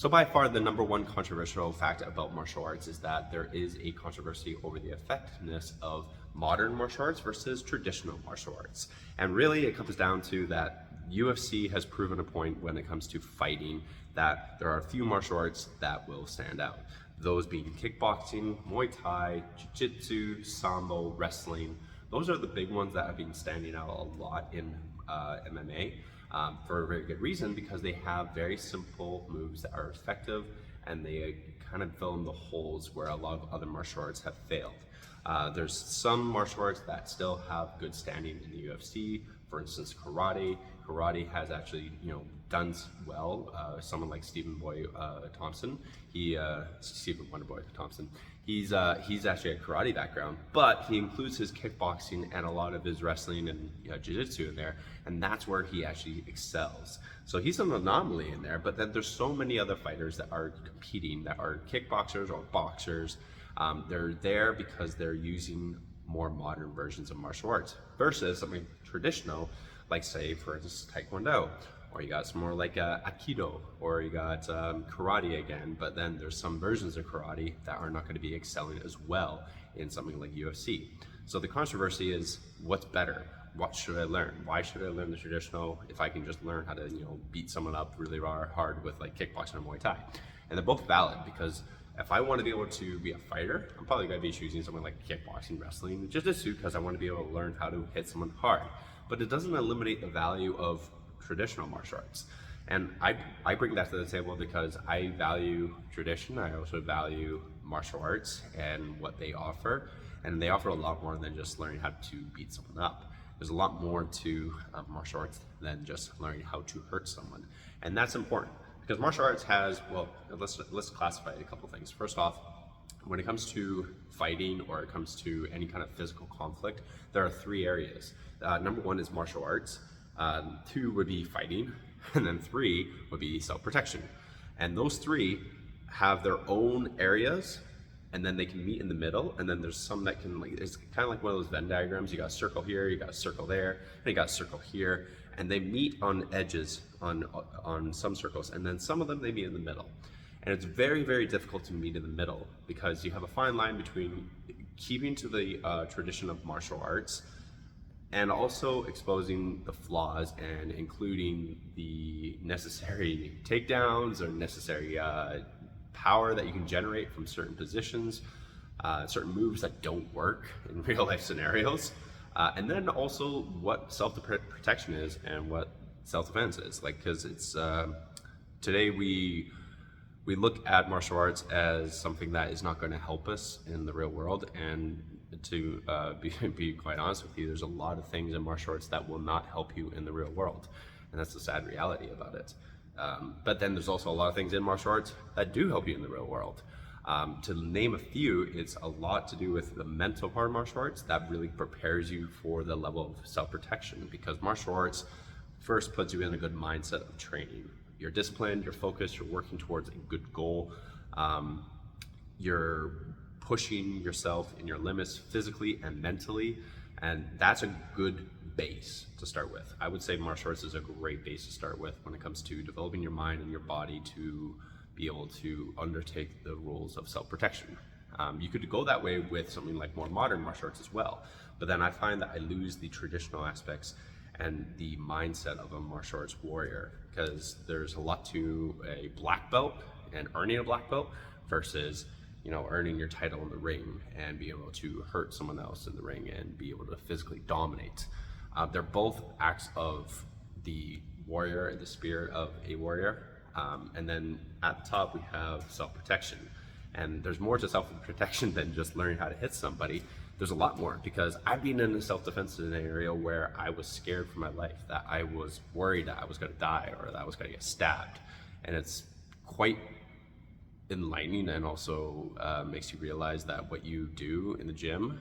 So by far the number one controversial fact about martial arts is that there is a controversy over the effectiveness of modern martial arts versus traditional martial arts. And really it comes down to that UFC has proven a point when it comes to fighting that there are a few martial arts that will stand out. Those being kickboxing, Muay Thai, Jiu-Jitsu, Sambo, wrestling. Those are the big ones that have been standing out a lot in MMA. For a very good reason, because they have very simple moves that are effective and they kind of fill in the holes where a lot of other martial arts have failed. There's some martial arts that still have good standing in the UFC. For instance, karate. Karate has actually, done well. Someone like Stephen Wonderboy Thompson, he's actually a karate background, but he includes his kickboxing and a lot of his wrestling and jiu-jitsu in there, and that's where he actually excels. So he's an anomaly in there, but then there's so many other fighters that are competing that are kickboxers or boxers. They're there because they're using more modern versions of martial arts versus something traditional, like say, for instance, Taekwondo, or you got some more like Aikido, or you got karate again, but then there's some versions of karate that are not going to be excelling as well in something like UFC. So the controversy is, what's better? What should I learn? Why should I learn the traditional if I can just learn how to, beat someone up really hard with like kickboxing or Muay Thai? And they're both valid, because if I want to be able to be a fighter, I'm probably going to be choosing something like kickboxing, wrestling, jiu-jitsu, because I want to be able to learn how to hit someone hard. But it doesn't eliminate the value of traditional martial arts. And I bring that to the table because I value tradition. I also value martial arts and what they offer. And they offer a lot more than just learning how to beat someone up. There's a lot more to martial arts than just learning how to hurt someone. And that's important, because martial arts has, well, let's classify a couple things. First off, when it comes to fighting or it comes to any kind of physical conflict, there are three areas. Number one is martial arts, two would be fighting, and then three would be self-protection. And those three have their own areas, and then they can meet in the middle, and then there's some that can, like, it's kind of like one of those Venn diagrams. You got a circle here, you got a circle there, and you got a circle here, and they meet on edges on some circles, and then some of them they meet in the middle. And it's very, very difficult to meet in the middle, because you have a fine line between keeping to the tradition of martial arts and also exposing the flaws and including the necessary takedowns or necessary power that you can generate from certain positions, certain moves that don't work in real life scenarios, and then also what self-protection is and what self-defense is. Like, because it's today we look at martial arts as something that is not going to help us in the real world, and to be quite honest with you, there's a lot of things in martial arts that will not help you in the real world, and that's the sad reality about it. But then there's also a lot of things in martial arts that do help you in the real world. To name a few, it's a lot to do with the mental part of martial arts that really prepares you for the level of self-protection, because martial arts first puts you in a good mindset of training. You're disciplined, you're focused, you're working towards a good goal. You're pushing yourself in your limits physically and mentally, and that's a good base to start with. I would say martial arts is a great base to start with when it comes to developing your mind and your body to be able to undertake the rules of self-protection. You could go that way with something like more modern martial arts as well, but then I find that I lose the traditional aspects and the mindset of a martial arts warrior, because there's a lot to a black belt and earning a black belt versus earning your title in the ring and being able to hurt someone else in the ring and be able to physically dominate. They're both acts of the warrior and the spirit of a warrior. And then at the top we have self-protection. And there's more to self-protection than just learning how to hit somebody. There's a lot more, because I've been in a self-defense scenario where I was scared for my life, that I was worried that I was going to die or that I was going to get stabbed. And it's quite enlightening, and also makes you realize that what you do in the gym,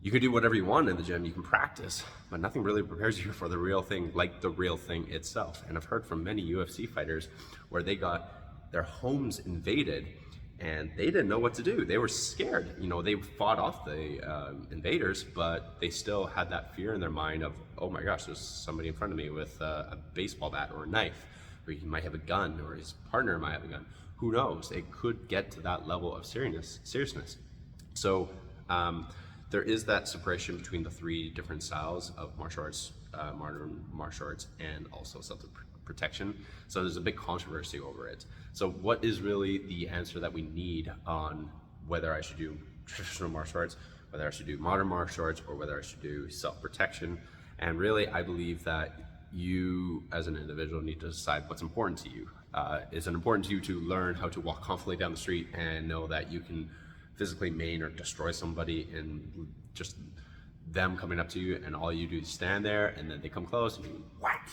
you can do whatever you want in the gym, you can practice, but nothing really prepares you for the real thing, like the real thing itself. And I've heard from many UFC fighters where they got their homes invaded and they didn't know what to do. They were scared. They fought off the invaders, but they still had that fear in their mind of, oh my gosh, there's somebody in front of me with a baseball bat or a knife. or he might have a gun, or his partner might have a gun. Who knows? It could get to that level of seriousness. So there is that separation between the three different styles of martial arts, modern martial arts, and also self-protection. So there's a big controversy over it. So what is really the answer that we need on whether I should do traditional martial arts, whether I should do modern martial arts, or whether I should do self-protection? And really, I believe that you as an individual need to decide what's important to you. Is it important to you to learn how to walk confidently down the street and know that you can physically maim or destroy somebody and just them coming up to you, and all you do is stand there, and then they come close and you whack,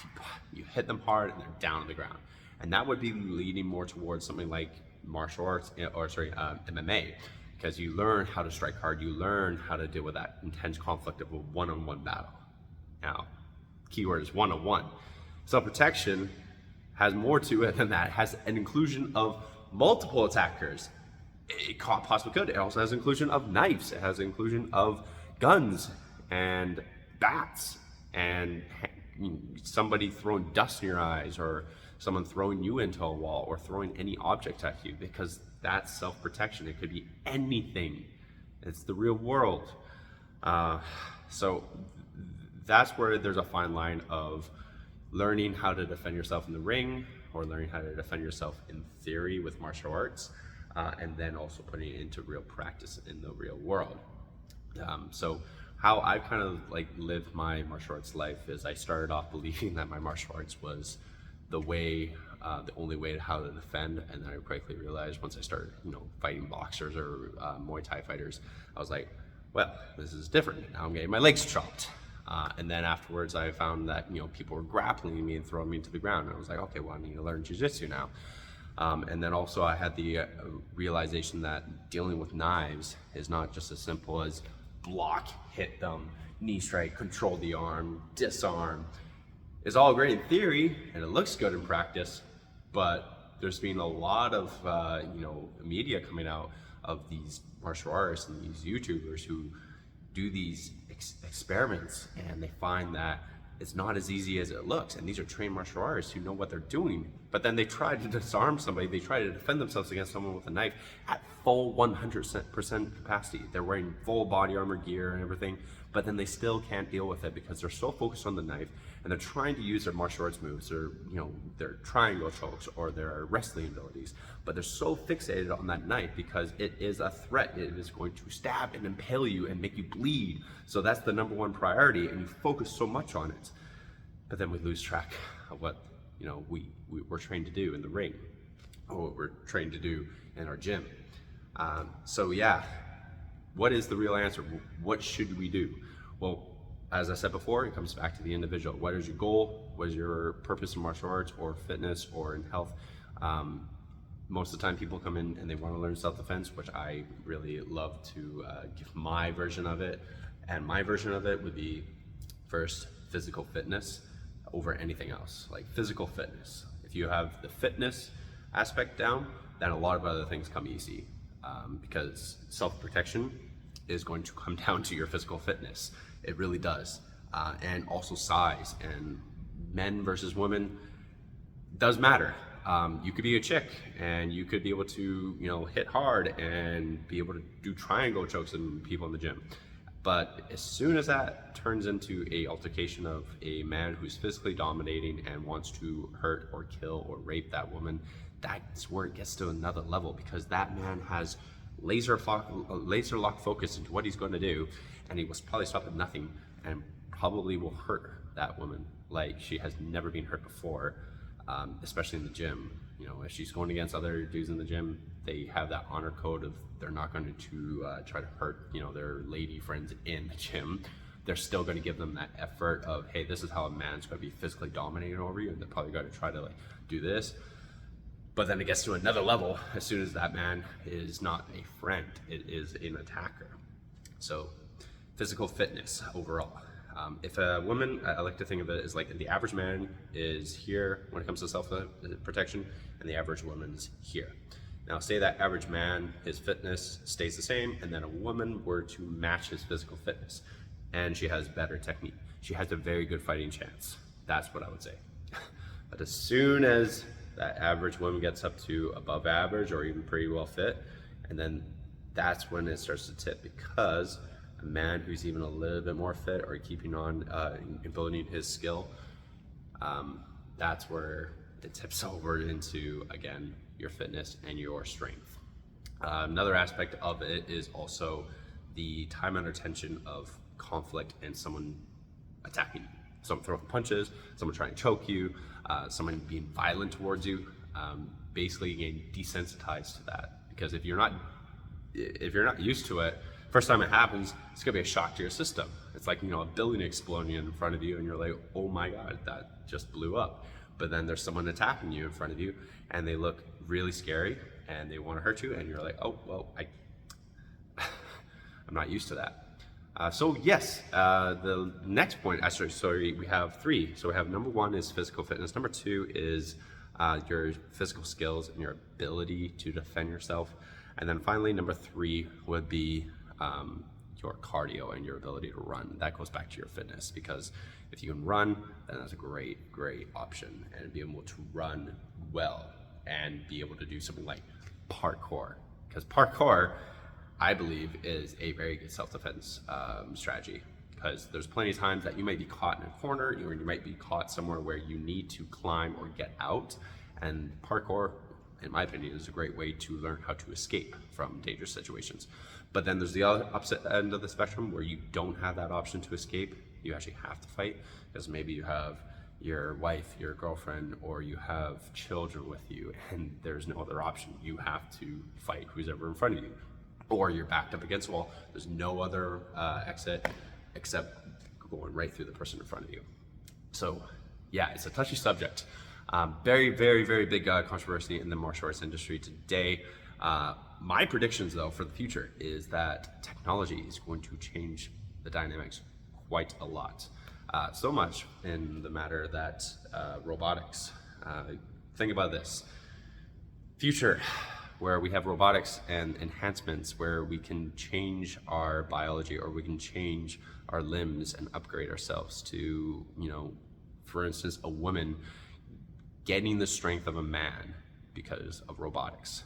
you hit them hard, and they're down on the ground? And that would be leading more towards something like martial arts, or MMA, because you learn how to strike hard, you learn how to deal with that intense conflict of a one-on-one battle. Now, keyword is one-on-one. Self-protection has more to it than that. It has an inclusion of multiple attackers. It possibly could. It also has inclusion of knives. It has inclusion of guns and bats and somebody throwing dust in your eyes, or someone throwing you into a wall, or throwing any object at you, because that's self-protection. It could be anything. It's the real world. So that's where there's a fine line of learning how to defend yourself in the ring, or learning how to defend yourself in theory with martial arts, and then also putting it into real practice in the real world. So how I kind of like lived my martial arts life is I started off believing that my martial arts was the way, the only way to how to defend, and then I quickly realized once I started, fighting boxers or Muay Thai fighters, I was like, well, this is different. Now I'm getting my legs chopped. And then afterwards I found that, people were grappling me and throwing me to the ground. And I was like, okay, well, I need to learn jiu-jitsu now. And then also I had the realization that dealing with knives is not just as simple as block, hit them, knee strike, control the arm, disarm. It's all great in theory and it looks good in practice, but there's been a lot of, media coming out of these martial artists and these YouTubers who do these experiments, and they find that it's not as easy as it looks. And these are trained martial artists who know what they're doing, but then they try to disarm somebody, they try to defend themselves against someone with a knife at full 100% capacity. They're wearing full body armor gear and everything, but then they still can't deal with it because they're so focused on the knife, and they're trying to use their martial arts moves, or their triangle chokes, or their wrestling abilities, but they're so fixated on that knife because it is a threat. It is going to stab and impale you and make you bleed. So that's the number one priority, and you focus so much on it. But then we lose track of what we're trained to do in the ring, or what we're trained to do in our gym. So yeah, what is the real answer? What should we do? Well, as I said before, it comes back to the individual. What is your goal? What is your purpose in martial arts or fitness or in health? Most of the time people come in and they want to learn self-defense, which I really love to give my version of it. And my version of it would be, first, physical fitness over anything else. Like physical fitness. If you have the fitness aspect down, then a lot of other things come easy, because self-protection is going to come down to your physical fitness. It really does. And also size, and men versus women does matter. You could be a chick and you could be able to, hit hard and be able to do triangle chokes on people in the gym. But as soon as that turns into a altercation of a man who's physically dominating and wants to hurt or kill or rape that woman, that's where it gets to another level, because that man has laser lock focus into what he's going to do, and he will probably stop at nothing and probably will hurt that woman like she has never been hurt before, especially in the gym. If she's going against other dudes in the gym, they have that honor code of they're not going to try to hurt their lady friends in the gym. They're still going to give them that effort of, hey, this is how a man's going to be physically dominating over you, and they're probably going to try to do this. But then it gets to another level as soon as that man is not a friend, it is an attacker. So physical fitness overall. If a woman, I like to think of it as like the average man is here when it comes to self-protection, and the average woman's here. Now say that average man, his fitness stays the same, and then a woman were to match his physical fitness, and she has better technique. She has a very good fighting chance. That's what I would say. But as soon as that average woman gets up to above average or even pretty well fit, and then that's when it starts to tip, because a man who's even a little bit more fit or keeping on building his skill, that's where it tips over into, again, your fitness and your strength. Another aspect of it is also the time under tension of conflict and someone attacking you. Someone throwing punches, someone trying to choke you, someone being violent towards you, basically getting desensitized to that. Because if you're not used to it, first time it happens, it's gonna be a shock to your system. It's like, a building exploding in front of you and you're like, oh my God, that just blew up. But then there's someone attacking you in front of you and they look really scary and they wanna hurt you and you're like, oh, well, I'm not used to that. So yes, the next point, sorry, we have three. So we have number one is physical fitness. Number two is your physical skills and your ability to defend yourself. And then finally, number three would be your cardio and your ability to run. That goes back to your fitness, because if you can run, then that's a great option. And be able to run well and be able to do something like parkour. Because parkour, I believe, is a very good self-defense strategy, because there's plenty of times that you might be caught in a corner, or you might be caught somewhere where you need to climb or get out, and parkour, in my opinion, is a great way to learn how to escape from dangerous situations. But then there's the other opposite end of the spectrum where you don't have that option to escape. You actually have to fight, because maybe you have your wife, your girlfriend, or you have children with you, and there's no other option. You have to fight who's ever in front of you. Or you're backed up against a wall. There's no other exit except going right through the person in front of you. So yeah, it's a touchy subject. Very big controversy in the martial arts industry today. My predictions, though, for the future is that technology is going to change the dynamics quite a lot. So much in the matter that robotics. Think about this. Future, where we have robotics and enhancements where we can change our biology, or we can change our limbs and upgrade ourselves to, for instance, a woman getting the strength of a man because of robotics.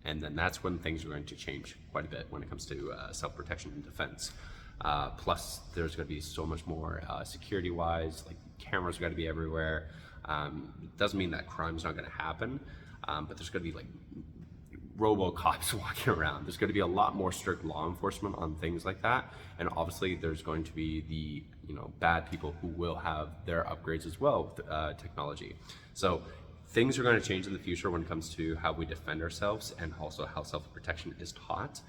And then that's when things are going to change quite a bit when it comes to self-protection and defense. Plus, there's going to be so much more security-wise, like cameras are going to be everywhere. It doesn't mean that crime's not going to happen, but there's going to be like robo-cops walking around. There's going to be a lot more strict law enforcement on things like that. And obviously there's going to be the bad people who will have their upgrades as well with technology. So things are going to change in the future when it comes to how we defend ourselves and also how self-protection is taught.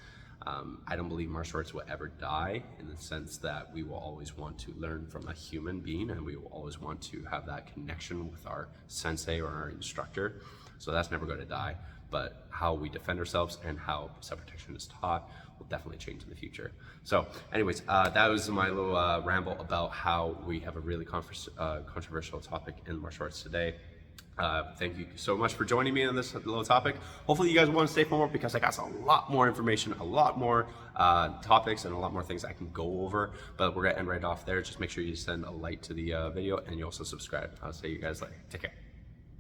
I don't believe martial arts will ever die, in the sense that we will always want to learn from a human being, and we will always want to have that connection with our sensei or our instructor. So that's never going to die. But how we defend ourselves and how self-protection is taught will definitely change in the future. So anyways, that was my little ramble about how we have a really controversial topic in martial arts today. Thank you so much for joining me on this little topic. Hopefully you guys want to stay for more, because I got a lot more information, a lot more topics, and a lot more things I can go over. But we're going to end right off there. Just make sure you send a like to the video, and you also subscribe. I'll see you guys later. Take care.